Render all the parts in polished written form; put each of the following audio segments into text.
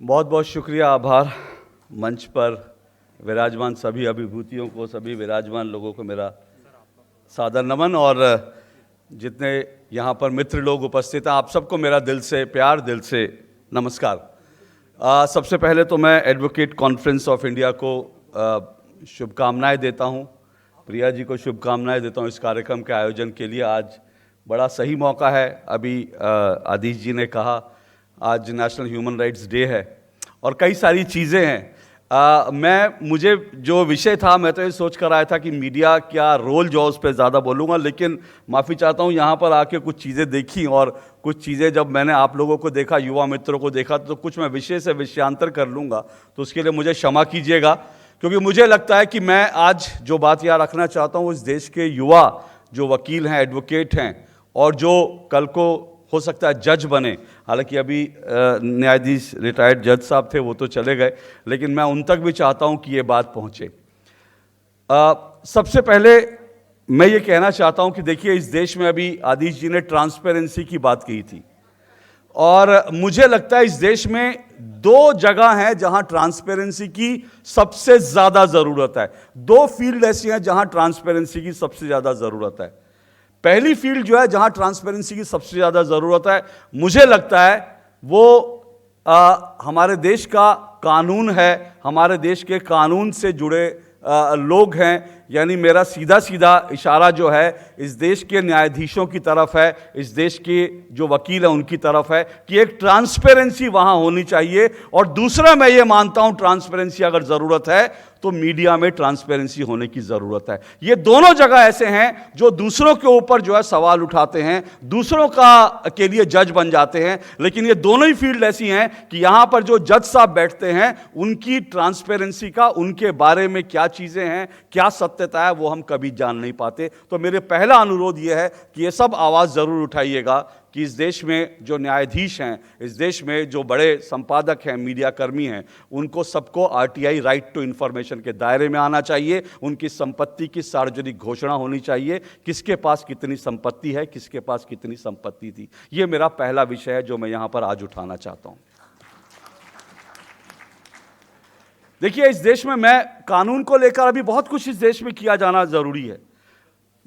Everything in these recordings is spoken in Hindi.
बहुत बहुत शुक्रिया, आभार। मंच पर विराजमान सभी अभिभूतियों को, सभी विराजमान लोगों को मेरा सादर नमन, और जितने यहाँ पर मित्र लोग उपस्थित हैं, आप सबको मेरा दिल से प्यार, दिल से नमस्कार। सबसे पहले तो मैं एडवोकेट कॉन्फ्रेंस ऑफ इंडिया को शुभकामनाएं देता हूँ, प्रिया जी को शुभकामनाएं देता हूँ इस कार्यक्रम के आयोजन के लिए। आज बड़ा सही मौका है। अभी आदिश जी ने कहा आज नेशनल ह्यूमन राइट्स डे है और कई सारी चीज़ें हैं। मुझे जो विषय था, मैं तो ये सोच कर आया था कि मीडिया क्या रोल जो उस पर ज़्यादा बोलूँगा, लेकिन माफ़ी चाहता हूँ, यहाँ पर आके कुछ चीज़ें देखी और कुछ चीज़ें जब मैंने आप लोगों को देखा, युवा मित्रों को देखा, तो कुछ मैं विषय से विषयांतर कर लूँगा, तो उसके लिए मुझे क्षमा कीजिएगा। क्योंकि मुझे लगता है कि मैं आज जो बात यहाँ रखना चाहता हूँ, इस देश के युवा जो वकील हैं, एडवोकेट हैं, और जो कल को हो सकता है जज बने, हालांकि अभी न्यायाधीश रिटायर्ड जज साहब थे, वो तो चले गए, लेकिन मैं उन तक भी चाहता हूं कि ये बात पहुंचे। सबसे पहले मैं ये कहना चाहता हूं कि देखिए, इस देश में अभी आदिश जी ने ट्रांसपेरेंसी की बात की थी, और मुझे लगता है इस देश में दो जगह हैं जहां ट्रांसपेरेंसी की सबसे ज़्यादा ज़रूरत है। दो फील्ड ऐसी हैं जहां ट्रांसपेरेंसी की सबसे ज़्यादा ज़रूरत है। पहली फील्ड जो है जहां ट्रांसपेरेंसी की सबसे ज़्यादा ज़रूरत है, मुझे लगता है वो हमारे देश का कानून है, हमारे देश के कानून से जुड़े लोग हैं। यानी मेरा सीधा सीधा इशारा जो है इस देश के न्यायाधीशों की तरफ है, इस देश के जो वकील हैं उनकी तरफ है कि एक ट्रांसपेरेंसी वहां होनी चाहिए। और दूसरा, मैं ये मानता हूं ट्रांसपेरेंसी अगर ज़रूरत है तो मीडिया में ट्रांसपेरेंसी होने की ज़रूरत है। ये दोनों जगह ऐसे हैं जो दूसरों के ऊपर जो है सवाल उठाते हैं, दूसरों के लिए जज बन जाते हैं, लेकिन ये दोनों ही फील्ड ऐसी हैं कि यहां पर जो जज साहब बैठते हैं उनकी ट्रांसपेरेंसी का, उनके बारे में क्या चीज़ें हैं, क्या सत्यता है, वो हम कभी जान नहीं पाते। तो मेरे पहला अनुरोध ये है कि ये सब आवाज़ ज़रूर उठाइएगा कि इस देश में जो न्यायाधीश हैं, इस देश में जो बड़े संपादक हैं, मीडिया कर्मी हैं, उनको सबको आरटीआई राइट टू इन्फॉर्मेशन के दायरे में आना चाहिए। उनकी संपत्ति की सार्वजनिक घोषणा होनी चाहिए, किसके पास कितनी संपत्ति है, किसके पास कितनी संपत्ति थी। ये मेरा पहला विषय है जो मैं यहां पर आज उठाना चाहता हूं। देखिए, इस देश में मैं कानून को लेकर अभी बहुत कुछ इस देश में किया जाना जरूरी है।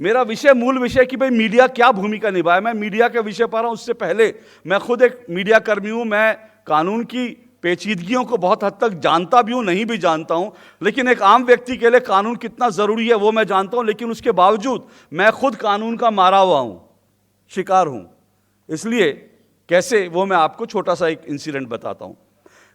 मेरा विषय, मूल विषय कि भाई मीडिया क्या भूमिका निभाए, मैं मीडिया के विषय पर हूं। उससे पहले मैं खुद एक मीडिया कर्मी हूं। मैं कानून की पेचीदगियों को बहुत हद तक जानता भी हूं, नहीं भी जानता हूं, लेकिन एक आम व्यक्ति के लिए कानून कितना जरूरी है वो मैं जानता हूं। लेकिन उसके बावजूद मैं खुद कानून का मारा हुआ हूं, शिकार हूं। इसलिए कैसे, वो मैं आपको छोटा सा एक इंसिडेंट बताता हूं।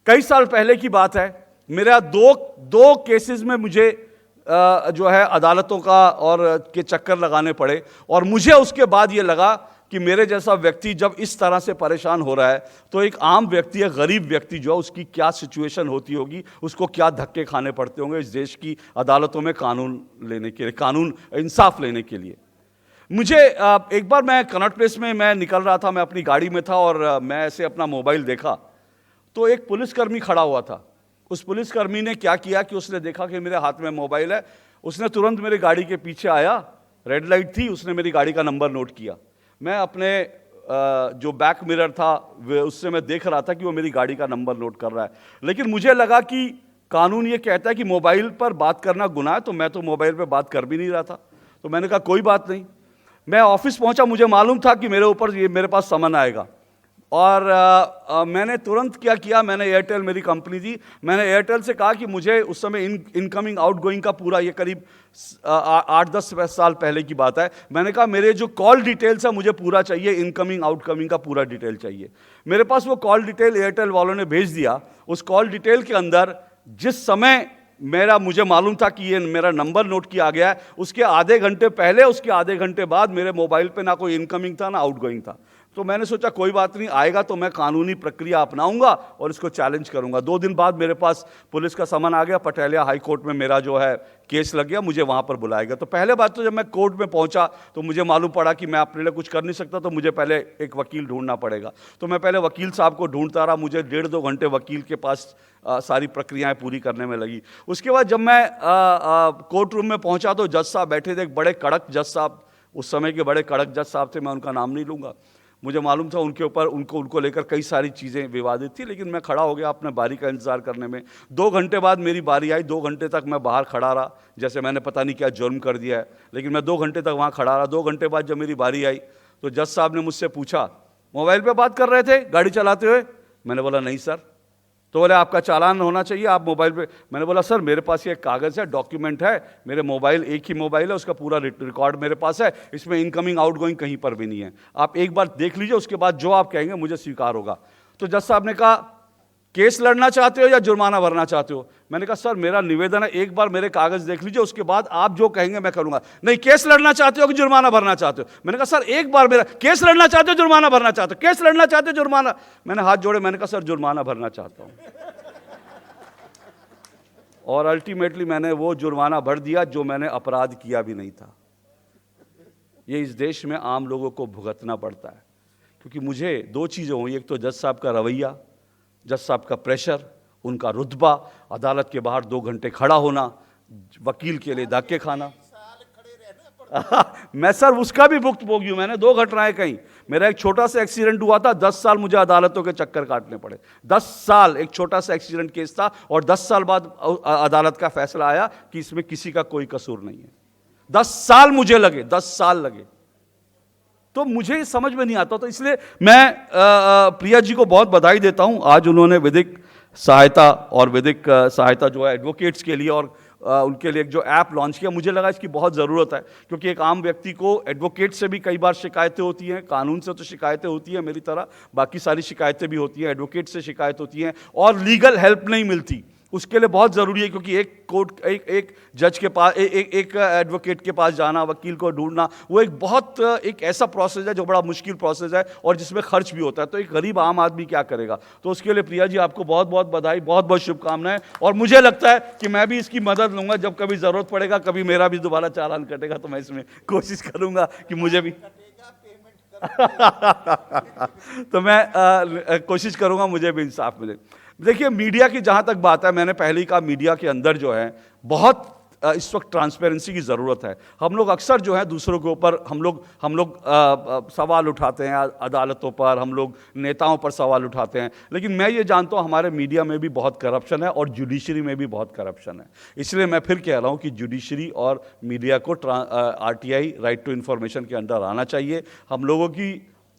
कई साल पहले की बात है, मेरा दो केसेस में मुझे जो है अदालतों का और के चक्कर लगाने पड़े, और मुझे उसके बाद ये लगा कि मेरे जैसा व्यक्ति जब इस तरह से परेशान हो रहा है तो एक आम व्यक्ति, एक गरीब व्यक्ति जो है, उसकी क्या सिचुएशन होती होगी, उसको क्या धक्के खाने पड़ते होंगे इस देश की अदालतों में कानून लेने के लिए, कानून इंसाफ लेने के लिए। मुझे एक बार मैं कनॉट प्लेस में मैं निकल रहा था, मैं अपनी गाड़ी में था, और मैं ऐसे अपना मोबाइल देखा तो एक पुलिसकर्मी खड़ा हुआ था। उस पुलिसकर्मी ने क्या किया कि उसने देखा कि मेरे हाथ में मोबाइल है, उसने तुरंत मेरी गाड़ी के पीछे आया, रेड लाइट थी, उसने मेरी गाड़ी का नंबर नोट किया। मैं अपने जो बैक मिरर था उससे मैं देख रहा था कि वो मेरी गाड़ी का नंबर नोट कर रहा है। लेकिन मुझे लगा कि कानून ये कहता है कि मोबाइल पर बात करना गुनाह है, तो मैं तो मोबाइल पर बात कर भी नहीं रहा था। तो मैंने कहा कोई बात नहीं। मैं ऑफिस पहुंचा, मुझे मालूम था कि मेरे ऊपर ये मेरे पास समन आएगा, और मैंने तुरंत क्या किया, मैंने एयरटेल, मेरी कंपनी थी, मैंने एयरटेल से कहा कि मुझे उस समय इनकमिंग आउटगोइंग का पूरा, ये करीब 8-10 साल पहले की बात है, मैंने कहा मेरे जो कॉल डिटेल्स है मुझे पूरा चाहिए, इनकमिंग आउटकमिंग का पूरा डिटेल चाहिए। मेरे पास वो कॉल डिटेल एयरटेल वालों ने भेज दिया। उस कॉल डिटेल के अंदर जिस समय मुझे मालूम था कि ये मेरा नंबर नोट किया गया है, उसके आधे घंटे पहले, उसके आधे घंटे बाद मेरे मोबाइल पे ना कोई इनकमिंग था ना आउटगोइंग था। तो मैंने सोचा कोई बात नहीं, आएगा तो मैं कानूनी प्रक्रिया अपनाऊंगा और इसको चैलेंज करूंगा। 2 दिन बाद मेरे पास पुलिस का समन आ गया, पटियाला हाई कोर्ट में मेरा जो है केस लग गया, मुझे वहां पर बुलाया गया। तो पहले बात तो जब मैं कोर्ट में पहुंचा तो मुझे मालूम पड़ा कि मैं अपने लिए कुछ कर नहीं सकता, तो मुझे पहले एक वकील ढूंढना पड़ेगा। तो मैं पहले वकील साहब को ढूंढता रहा, मुझे 1.5-2 घंटे वकील के पास सारी प्रक्रियाएं पूरी करने में लगी। उसके बाद जब मैं कोर्ट रूम में पहुंचा तो जज साहब बैठे थे, एक बड़े कड़क जज साहब, उस समय के बड़े कड़क जज साहब थे, मैं उनका नाम नहीं लूंगा। मुझे मालूम था उनके ऊपर उनको लेकर कई सारी चीज़ें विवादित थी, लेकिन मैं खड़ा हो गया अपने बारी का इंतज़ार करने में। 2 घंटे बाद मेरी बारी आई। 2 घंटे तक मैं बाहर खड़ा रहा, जैसे मैंने पता नहीं क्या जुर्म कर दिया है, लेकिन मैं 2 घंटे तक वहाँ खड़ा रहा। 2 घंटे बाद जब मेरी बारी आई तो जज साहब ने मुझसे पूछा, मोबाइल पे बात कर रहे थे गाड़ी चलाते हुए? मैंने बोला नहीं सर। तो बोले आपका चालान होना चाहिए, आप मोबाइल पे। मैंने बोला सर मेरे पास ये कागज़ है, डॉक्यूमेंट है, मेरे मोबाइल एक ही मोबाइल है, उसका पूरा रिकॉर्ड मेरे पास है, इसमें इनकमिंग आउटगोइंग कहीं पर भी नहीं है, आप एक बार देख लीजिए, उसके बाद जो आप कहेंगे मुझे स्वीकार होगा। तो जज साहब ने कहा केस लड़ना चाहते हो या जुर्माना भरना चाहते हो? मैंने कहा सर मेरा निवेदन है, एक बार मेरे कागज देख लीजिए, उसके बाद आप जो कहेंगे मैं करूंगा। नहीं, केस लड़ना चाहते हो कि जुर्माना भरना चाहते हो? मैंने कहा सर एक बार मेरा, केस लड़ना चाहते हो जुर्माना भरना चाहते हो? केस लड़ना चाहते हो जुर्माना? मैंने हाथ जोड़े, मैंने कहा सर जुर्माना भरना चाहता हूं। और अल्टीमेटली मैंने वो जुर्माना भर दिया जो मैंने अपराध किया भी नहीं था। ये इस देश में आम लोगों को भुगतना पड़ता है, क्योंकि मुझे 2 चीज़ें हुई, एक तो जज साहब का रवैया, जज साहब का प्रेशर, उनका रुतबा, अदालत के बाहर 2 घंटे खड़ा होना, वकील के लिए धक्के खाना। मैं सर उसका भी भुक्तभोगी हूं। मैंने 2 घटनाएं कहीं। मेरा एक छोटा सा एक्सीडेंट हुआ था, 10 साल मुझे अदालतों के चक्कर काटने पड़े। 10 साल एक छोटा सा एक्सीडेंट केस था, और 10 साल बाद अदालत का फैसला आया कि इसमें किसी का कोई कसूर नहीं है। 10 साल मुझे लगे, 10 साल लगे। तो मुझे समझ में नहीं आता। तो इसलिए मैं प्रिया जी को बहुत बधाई देता हूं। आज उन्होंने विधिक सहायता और विधिक सहायता जो है एडवोकेट्स के लिए, और उनके लिए एक जो ऐप लॉन्च किया, मुझे लगा इसकी बहुत ज़रूरत है, क्योंकि एक आम व्यक्ति को एडवोकेट से भी कई बार शिकायतें होती हैं, कानून से तो शिकायतें होती हैं मेरी तरह, बाकी सारी शिकायतें भी होती हैं, एडवोकेट से शिकायत होती हैं, और लीगल हेल्प नहीं मिलती। उसके लिए बहुत ज़रूरी है, क्योंकि एक कोर्ट एक जज के पास, एक एडवोकेट के पास जाना, वकील को ढूंढना, वो एक ऐसा प्रोसेस है जो बड़ा मुश्किल प्रोसेस है, और जिसमें खर्च भी होता है। तो एक गरीब आम आदमी क्या करेगा? तो उसके लिए प्रिया जी आपको बहुत बहुत बधाई, बहुत बहुत शुभकामनाएं। और मुझे लगता है कि मैं भी इसकी मदद लूंगा, जब कभी ज़रूरत पड़ेगा, कभी मेरा भी दोबारा चालान कटेगा, तो मैं इसमें कोशिश करूंगा कि मुझे भी तो मैं कोशिश करूंगा मुझे भी इंसाफ मिले। देखिए, मीडिया की जहां तक बात है, मैंने पहले ही कहा, मीडिया के अंदर जो है बहुत इस वक्त ट्रांसपेरेंसी की ज़रूरत है। हम लोग अक्सर जो है दूसरों के ऊपर हम लोग सवाल उठाते हैं, अदालतों पर हम लोग नेताओं पर सवाल उठाते हैं, लेकिन मैं ये जानता हूँ हमारे मीडिया में भी बहुत करप्शन है, और जुडिशरी में भी बहुत करप्शन है। इसलिए मैं फिर कह रहा हूँ कि जुडिशरी और मीडिया को RTI, राइट टू इन्फॉर्मेशन के अंडर आना चाहिए। हम लोगों की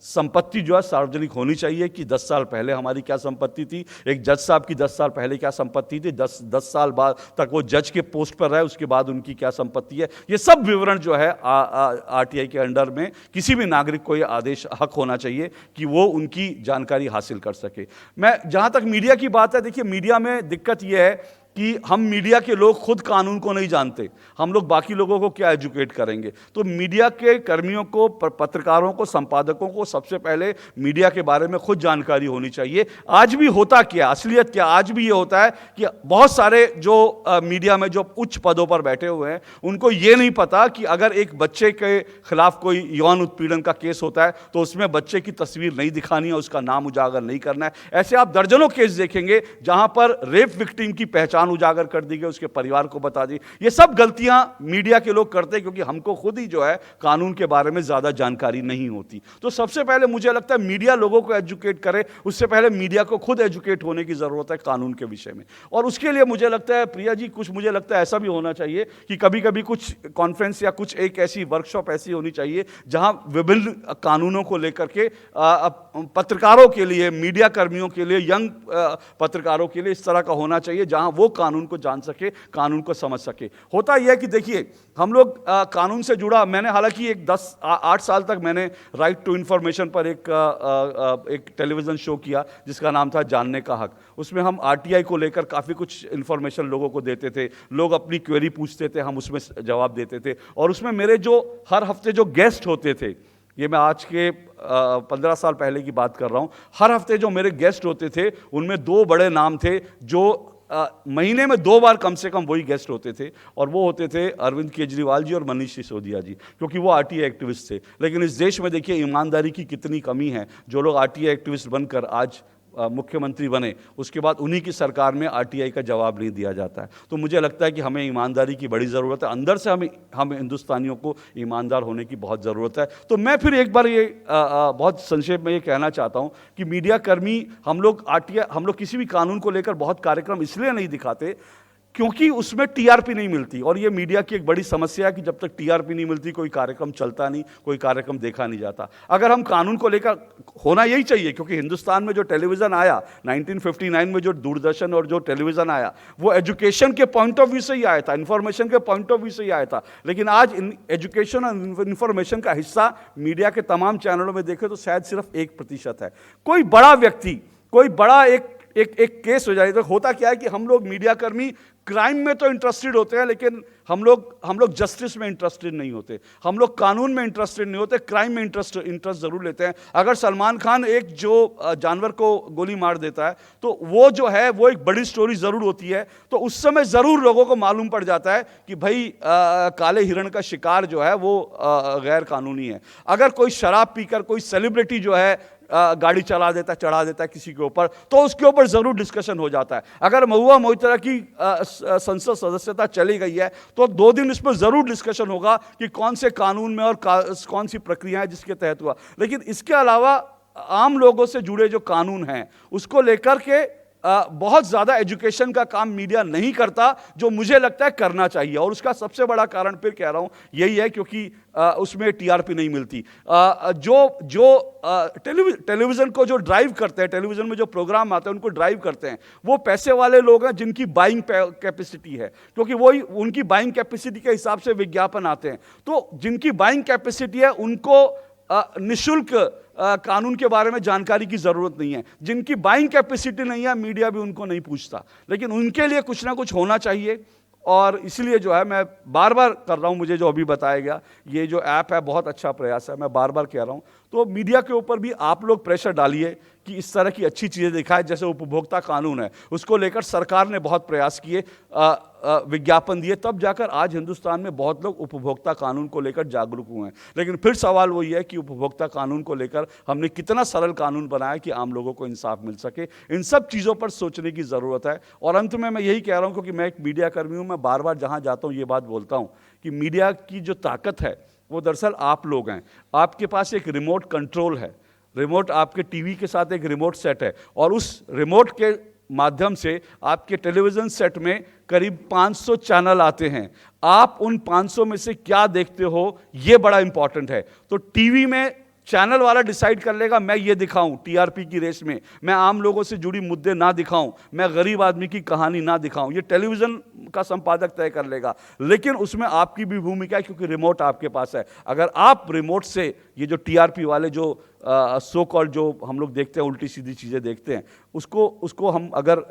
संपत्ति जो है सार्वजनिक होनी चाहिए, कि 10 साल पहले हमारी क्या संपत्ति थी, एक जज साहब की 10 साल पहले क्या संपत्ति थी, 10 साल बाद तक वो जज के पोस्ट पर रहे, उसके बाद उनकी क्या संपत्ति है, ये सब विवरण जो है RTI के अंडर में किसी भी नागरिक को ये आदेश हक होना चाहिए कि वो उनकी जानकारी हासिल कर सके। मैं जहाँ तक मीडिया की बात है, देखिए मीडिया में दिक्कत ये है कि हम मीडिया के लोग खुद कानून को नहीं जानते, हम लोग बाकी लोगों को क्या एजुकेट करेंगे? तो मीडिया के कर्मियों को, पत्रकारों को, संपादकों को सबसे पहले मीडिया के बारे में खुद जानकारी होनी चाहिए। आज भी होता क्या, असलियत क्या, आज भी ये होता है कि बहुत सारे जो मीडिया में जो उच्च पदों पर बैठे हुए हैं, उनको ये नहीं पता कि अगर एक बच्चे के खिलाफ कोई यौन उत्पीड़न का केस होता है तो उसमें बच्चे की तस्वीर नहीं दिखानी है, उसका नाम उजागर नहीं करना है। ऐसे आप दर्जनों केस देखेंगे जहां पर रेप विक्टिम की पहचान उजागर कर दी गई, उसके परिवार को बता दी। ये सब गलतियां मीडिया के लोग करते हैं, क्योंकि हमको खुद ही जो है कानून के बारे में ज्यादा जानकारी नहीं होती। तो सबसे पहले मुझे लगता है मीडिया लोगों को एजुकेट करे, उससे पहले मीडिया को खुद एजुकेट होने की जरूरत है कानून के विषय में। और उसके लिए मुझे लगता है प्रिया जी, कुछ मुझे लगता है ऐसा भी होना चाहिए कि कभी कभी कुछ कॉन्फ्रेंस या कुछ एक ऐसी वर्कशॉप ऐसी होनी चाहिए जहां विभिन्न कानूनों को लेकर के पत्रकारों के लिए, मीडिया कर्मियों के लिए, यंग पत्रकारों के लिए इस तरह का होना चाहिए, जहां वो कानून को जान सके, कानून को समझ सके। होता यह है कि देखिए, हम लोग कानून से जुड़ा, मैंने हालांकि एक 8 साल तक मैंने राइट टू इन्फॉर्मेशन पर एक टेलीविजन शो किया जिसका नाम था जानने का हक। उसमें हम RTI को लेकर काफ़ी कुछ इन्फॉर्मेशन लोगों को देते थे, लोग अपनी क्वेरी पूछते थे, हम उसमें जवाब देते थे। और उसमें मेरे जो हर हफ्ते जो गेस्ट होते थे, ये मैं आज के 15 साल पहले की बात कर रहा हूँ, हर हफ्ते जो मेरे गेस्ट होते थे उनमें 2 बड़े नाम थे जो महीने में 2 बार कम से कम वही गेस्ट होते थे, और वो होते थे अरविंद केजरीवाल जी और मनीष सिसोदिया जी, क्योंकि वो RTI एक्टिविस्ट थे। लेकिन इस देश में देखिए ईमानदारी की कितनी कमी है, जो लोग RTI एक्टिविस्ट बनकर आज मुख्यमंत्री बने, उसके बाद उन्हीं की सरकार में आरटीआई का जवाब नहीं दिया जाता है। तो मुझे लगता है कि हमें ईमानदारी की बड़ी ज़रूरत है, अंदर से हम हिंदुस्तानियों को ईमानदार होने की बहुत ज़रूरत है। तो मैं फिर एक बार ये बहुत संक्षेप में ये कहना चाहता हूँ कि मीडिया कर्मी, हम लोग किसी भी कानून को लेकर बहुत कार्यक्रम इसलिए नहीं दिखाते क्योंकि उसमें टीआरपी नहीं मिलती, और ये मीडिया की एक बड़ी समस्या है कि जब तक टीआरपी नहीं मिलती कोई कार्यक्रम चलता नहीं, कोई कार्यक्रम देखा नहीं जाता। अगर हम कानून को लेकर, होना यही चाहिए, क्योंकि हिंदुस्तान में जो टेलीविज़न आया 1959 में, जो दूरदर्शन और जो टेलीविज़न आया, वो एजुकेशन के पॉइंट ऑफ व्यू से ही आया था, इन्फॉर्मेशन के पॉइंट ऑफ व्यू से ही आया था। लेकिन आज एजुकेशन और इन्फॉर्मेशन का हिस्सा मीडिया के तमाम चैनलों में देखें तो शायद सिर्फ 1% है। कोई बड़ा व्यक्ति, कोई बड़ा एक केस हो जाए तो होता क्या है कि हम लोग मीडिया कर्मी क्राइम में तो इंटरेस्टेड होते हैं, लेकिन हम लोग जस्टिस में इंटरेस्टेड नहीं होते, हम लोग कानून में इंटरेस्टेड नहीं होते, क्राइम में इंटरेस्ट जरूर लेते हैं। अगर सलमान खान एक जो जानवर को गोली मार देता है तो वो जो है वो एक बड़ी स्टोरी जरूर होती है, तो उस समय जरूर लोगों को मालूम पड़ जाता है कि भाई काले हिरण का शिकार जो है वो गैर कानूनी है। अगर कोई शराब पीकर कोई सेलिब्रिटी जो है गाड़ी चढ़ा देता है किसी के ऊपर, तो उसके ऊपर जरूर डिस्कशन हो जाता है। अगर महुआ मोइत्रा की संसद सदस्यता चली गई है तो 2 दिन इस पर जरूर डिस्कशन होगा कि कौन से कानून में और कौन सी प्रक्रिया है जिसके तहत हुआ। लेकिन इसके अलावा आम लोगों से जुड़े जो कानून हैं उसको लेकर के बहुत ज़्यादा एजुकेशन का काम मीडिया नहीं करता, जो मुझे लगता है करना चाहिए। और उसका सबसे बड़ा कारण फिर कह रहा हूँ यही है क्योंकि उसमें टीआरपी नहीं मिलती। टेलीविज़न को जो ड्राइव करते हैं, टेलीविज़न में जो प्रोग्राम आते हैं उनको ड्राइव करते हैं, वो पैसे वाले लोग हैं जिनकी बाइंग कैपेसिटी है, क्योंकि वही उनकी बाइंग कैपेसिटी के हिसाब से विज्ञापन आते हैं। तो जिनकी बाइंग कैपेसिटी है उनको निशुल्क कानून के बारे में जानकारी की जरूरत नहीं है। जिनकी बाइंग कैपेसिटी नहीं है मीडिया भी उनको नहीं पूछता, लेकिन उनके लिए कुछ ना कुछ होना चाहिए। और इसलिए जो है मैं बार बार कर रहा हूँ, मुझे जो अभी बताया गया ये जो ऐप है बहुत अच्छा प्रयास है, मैं बार बार कह रहा हूँ। तो मीडिया के ऊपर भी आप लोग प्रेशर डालिए कि इस तरह की अच्छी चीज़ें दिखाए, जैसे उपभोक्ता कानून है उसको लेकर सरकार ने बहुत प्रयास किए, विज्ञापन दिए, तब जाकर आज हिंदुस्तान में बहुत लोग उपभोक्ता कानून को लेकर जागरूक हुए हैं। लेकिन फिर सवाल वही है कि उपभोक्ता कानून को लेकर हमने कितना सरल कानून बनाया कि आम लोगों को इंसाफ मिल सके। इन सब चीज़ों पर सोचने की ज़रूरत है। और अंत में मैं यही कह रहा हूँ, क्योंकि मैं एक मीडिया कर्मी हूँ, मैं बार बार जहाँ जाता हूँ ये बात बोलता हूँ कि मीडिया की जो ताकत है वो दरअसल आप लोग हैं। आपके पास एक रिमोट कंट्रोल है, रिमोट आपके टीवी के साथ एक रिमोट सेट है, और उस रिमोट के माध्यम से आपके टेलीविज़न सेट में करीब 500 चैनल आते हैं। आप उन 500 में से क्या देखते हो ये बड़ा इंपॉर्टेंट है। तो टीवी में चैनल वाला डिसाइड कर लेगा मैं ये दिखाऊं, टीआरपी की रेस में मैं आम लोगों से जुड़ी मुद्दे ना दिखाऊं, मैं गरीब आदमी की कहानी ना दिखाऊं, ये टेलीविज़न का संपादक तय कर लेगा। लेकिन उसमें आपकी भी भूमिका है क्योंकि रिमोट आपके पास है। अगर आप रिमोट से ये जो टीआरपी वाले जो सो कॉल जो हम लोग देखते हैं उल्टी सीधी चीज़ें देखते हैं उसको हम अगर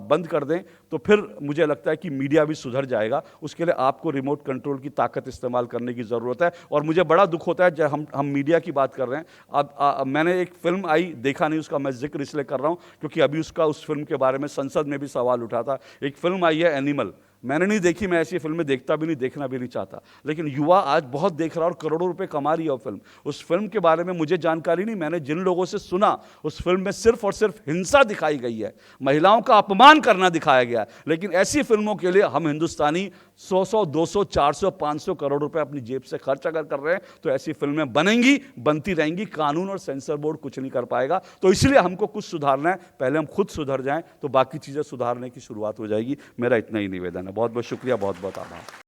बंद कर दें तो फिर मुझे लगता है कि मीडिया भी सुधर जाएगा। उसके लिए आपको रिमोट कंट्रोल की ताकत इस्तेमाल करने की ज़रूरत है। और मुझे बड़ा दुख होता है जब हम मीडिया की बात कर रहे हैं। अब मैंने एक फिल्म आई, देखा नहीं, उसका मैं जिक्र इसलिए कर रहा हूँ क्योंकि अभी उस फिल्म के बारे में संसद में भी सवाल उठा था। एक फिल्म आई है एनिमल, मैंने नहीं देखी, मैं ऐसी फिल्में देखता भी नहीं, देखना भी नहीं चाहता, लेकिन युवा आज बहुत देख रहा और करोड़ों रुपए कमा रही है वो फिल्म। उस फिल्म के बारे में मुझे जानकारी नहीं, मैंने जिन लोगों से सुना उस फिल्म में सिर्फ और सिर्फ हिंसा दिखाई गई है, महिलाओं का अपमान करना दिखाया गया। लेकिन ऐसी फिल्मों के लिए हम हिंदुस्तानी 100, 200, 400, 500 करोड़ रुपए अपनी जेब से खर्च अगर कर रहे हैं तो ऐसी फिल्में बनेंगी, बनती रहेंगी, कानून और सेंसर बोर्ड कुछ नहीं कर पाएगा। तो इसलिए हमको कुछ सुधारना है, पहले हम खुद सुधर जाएं तो बाकी चीज़ें सुधारने की शुरुआत हो जाएगी। मेरा इतना ही निवेदन है। बहुत बहुत शुक्रिया, बहुत बहुत आभार।